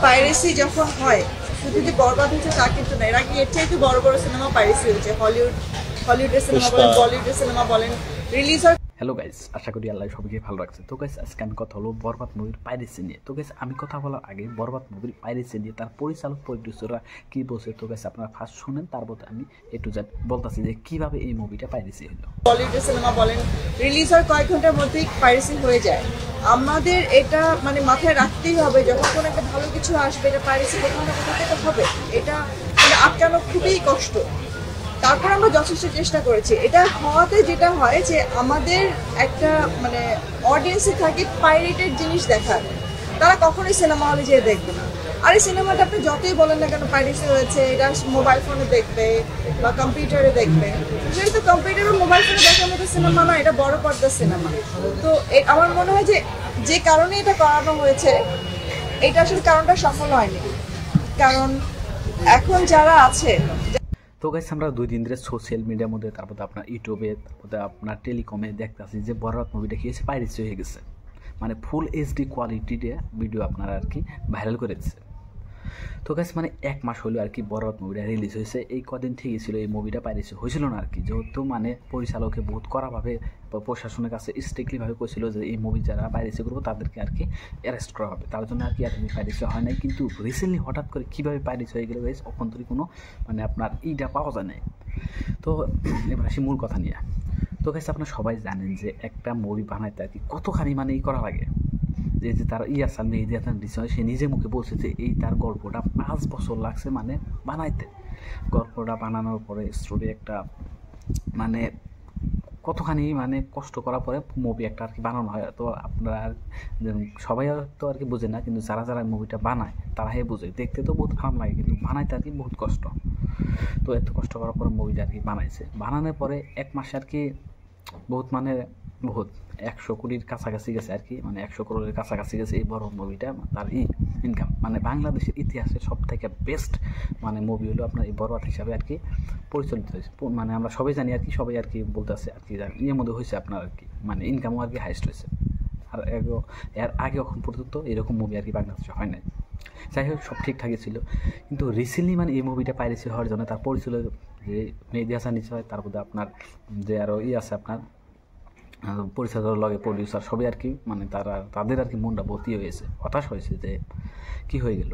Piracy যখন হয় শুধু যে বরবাদ হচ্ছে তা কিন্তু না, এর আগে এর চাইতে বড় বড় সিনেমা পাইরেসি হয়েছে। হলিউডের সিনেমা বলেন, বলিউডের সিনেমা বলেন, রিলিজ হয়। হ্যালো গাইস, আশা করি আল্লাহ সবাইকে ভালো রাখছে। তো গাইস আজকে আমি কথা হলো বরবাদ মুভির পাইরেসি নিয়ে। তো গাইস আমি কথা বলার আগে বরবাদ মুভির পাইরেসি নিয়ে তার পরিচালক প্রডিউসাররা কি বলছে, তো গাইস আপনারা ফার্স্ট শুনেন, তারপর আমি একটু বলতেছি যে কিভাবে এই মুভিটা পাইরেসি হলো। বলিউডের সিনেমা বলেন, রিলিজ হয় কয়েক ঘন্টার মধ্যেই পাইরেসি হয়ে যায়। আমাদের এটা মানে মাথায় রাখতেই হবে, যখন কোনো একটা ভালো কিছু আসবে এটা পাইরেসি কোথাও না কোথাও থেকে হবে, এটা আটকানো খুবই কষ্ট। তারপর আমরা যথেষ্ট চেষ্টা করেছি। এটা হওয়াতে যেটা হয় যে আমাদের একটা মানে অডিয়েন্সে থাকে পাইরেটেড জিনিস দেখার, তারা কখনোই সিনেমা হলে যেয়ে দেখবে না। আর এই সিনেমাটা আপনি যতই বলেন না কেন পাইরেসি হয়েছে, এটা মোবাইল ফোনে দেখবে বা কম্পিউটারে দেখবে, যেহেতু কম্পিউটার বা মোবাইল ফোনে দেখার মতো সিনেমা না, এটা বড় পর্দার সিনেমা। তো আমার মনে হয় যে কারণে এটা করানো হয়েছে, এটা আসলে কারণটা সফল হয়নি। কারণ এখন যারা আছে, তো গাইস আমরা 2 দিন ধরে সোশ্যাল মিডিয়ার মধ্যে, তারপর আপনার ইউটিউবে, তারপর আপনার টেলিকমে দেখতেছি যে বরবাদ মুভিটা কি হয়েছে, পাইরেসি হয়ে গেছে। মানে ফুল এইচডি কোয়ালিটিতে ভিডিও আপনারা আর কি ভাইরাল করে দিচ্ছে। তো গাইস মানে 1 মাস হলো আর কি বরবাদ মুভিটা রিলিজ হয়েছে। এই কদিন ঠিকই ছিল, এই মুভিটা পাইরেসি হয়েছিল না আর কি, যেহেতু মানে পরিচালকে বহুত কড়াভাবে প্রশাসনের কাছে স্ট্রিক্টলিভাবে করেছিল যে এই মুভি যারা পাইরেসি করবো তাদেরকে আর কি অ্যারেস্ট করা হবে, তার জন্য আর কি পাইরেসি হয় নাই। কিন্তু রিসেন্টলি হঠাৎ করে কীভাবে পাইরেসি হয়ে গেলে গাইস অভ্যন্তরীণ কোনো মানে আপনার ইটা পাওয়া যায় নাই। তো এবার আসি মূল কথা নিয়ে। তো গাইস আপনারা সবাই জানেন যে একটা মুভি বানাইতে আর কি কতখানি মানে করা লাগে। যে তার ইয়াসান মেহেদী হাসান রিসয় সে নিজে মুখে বলছে যে এই তার গল্পটা 5 বছর লাগছে মানে বানাইতে। গল্পটা বানানোর পরে স্টোরি একটা মানে কতখানি মানে কষ্ট করার পরে মুভি একটা আর কি বানানো হয়। তো আপনারা সবাই তো আর কি বোঝে না, কিন্তু যারা যারা মুভিটা বানায় তারাই বোঝে। দেখতে তো বহুত খারাপ লাগে, কিন্তু বানাইতে আর কি বহুত কষ্ট। তো এত কষ্ট করার পরে মুভিটা আর কি বানাইছে। বানানোর পরে 1 মাসে আর কি বহুত মানে বহুত 100 কোটির কাছাকাছি গেছে আর কি, মানে 100 করোড়ের কাছাকাছি গেছে এই বড় মুভিটা। তার ইনকাম মানে বাংলাদেশের ইতিহাসের সব থেকে বেস্ট মানে মুভি হলো আপনার এই বরবাদ হিসাবে আর কি পরিচালিত হয়েছে। মানে আমরা সবাই জানি আর কি, সবাই আর কি বলতেছে আর কি ইয়ের মধ্যে হয়েছে আপনার আর কি, মানে ইনকামও আর কি হাইস্ট হয়েছে। আর এর আগে এখন পর্যন্ত এরকম মুভি আর কি বাংলাদেশে হয় নাই। যাই হোক সব ঠিকঠাকই ছিল, কিন্তু রিসেন্টলি মানে এই মুভিটা পাইরেসি হওয়ার জন্য তার পরিচালক যে মেহেদী হাসান নিশ্চয়, তারপর আপনার যে আরও আছে আপনার পরিচালকের লগে প্রডিউসার সবাই আর কি মানে তাদের আর কি মনটা ভর্তি হয়েছে, হতাশ হয়েছে যে কি হয়ে গেল।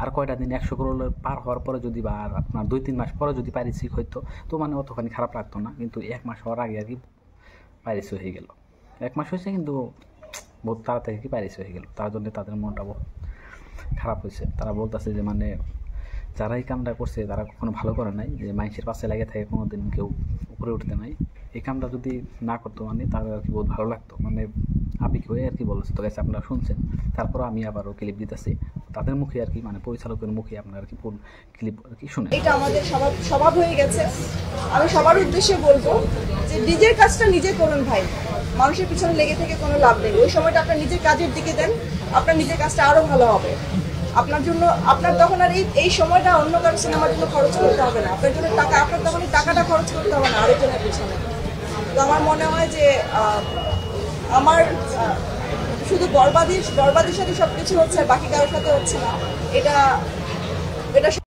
আর কয়টা দিন 100 করোড় পার হওয়ার পরে যদি বা আর আপনার 2-3 মাস পরে যদি পাইরেসি হইতো তো মানে অতখানি খারাপ লাগতো না, কিন্তু 1 মাস হওয়ার আগে আর কি পাইরেসি হয়ে গেল। 1 মাস হয়েছে কিন্তু বহুত তাড়াতাড়ি কি পাইরেসি হয়ে গেল, তার জন্য তাদের মনটা বহুত খারাপ হয়েছে। তারা বলতেছে যে মানে যারা এই কামটা করছে তারা কখনো ভালো করে নাই, যে মানুষের পাশে লাগে থাকে কোনো দিন কেউ উপরে উঠতে নাই। এই কামটা যদি না করতো মানে তাদের আর কি বহুত ভালো লাগতো, মানে আবেগ হয়ে আর কি বলেছে। তো গেছে আপনারা শুনছেন, তারপরও আমি আবারও ক্লিপ দিতেছি তাদের মুখে আর কি, মানে পরিচালকের মুখে আপনার আর কি ফুল ক্লিপ আর কি শুনে। এটা আমাদের স্বভাব হয়ে গেছে। আমি সবার উদ্দেশ্যে বলবো যে নিজের কাজটা নিজে করুন ভাই, মানুষের পিছনে লেগে থেকে কোনো লাভ নেই। ওই সময়টা আপনার নিজের কাজের দিকে দেন, আপনার নিজের কাজটা আরো ভালো হবে। আপনার জন্য আপনার তখন আর এই সময়টা অন্য কারো সিনেমার জন্য খরচ করতে হবে না, আপনার জন্য আপনার তখন এই টাকাটা খরচ করতে হবে না আরেকজনের পিছনে। তো আমার মনে হয় যে আমার শুধু বরবাদির সাথে সবকিছু হচ্ছে, বাকি কারোর সাথে হচ্ছে না। এটা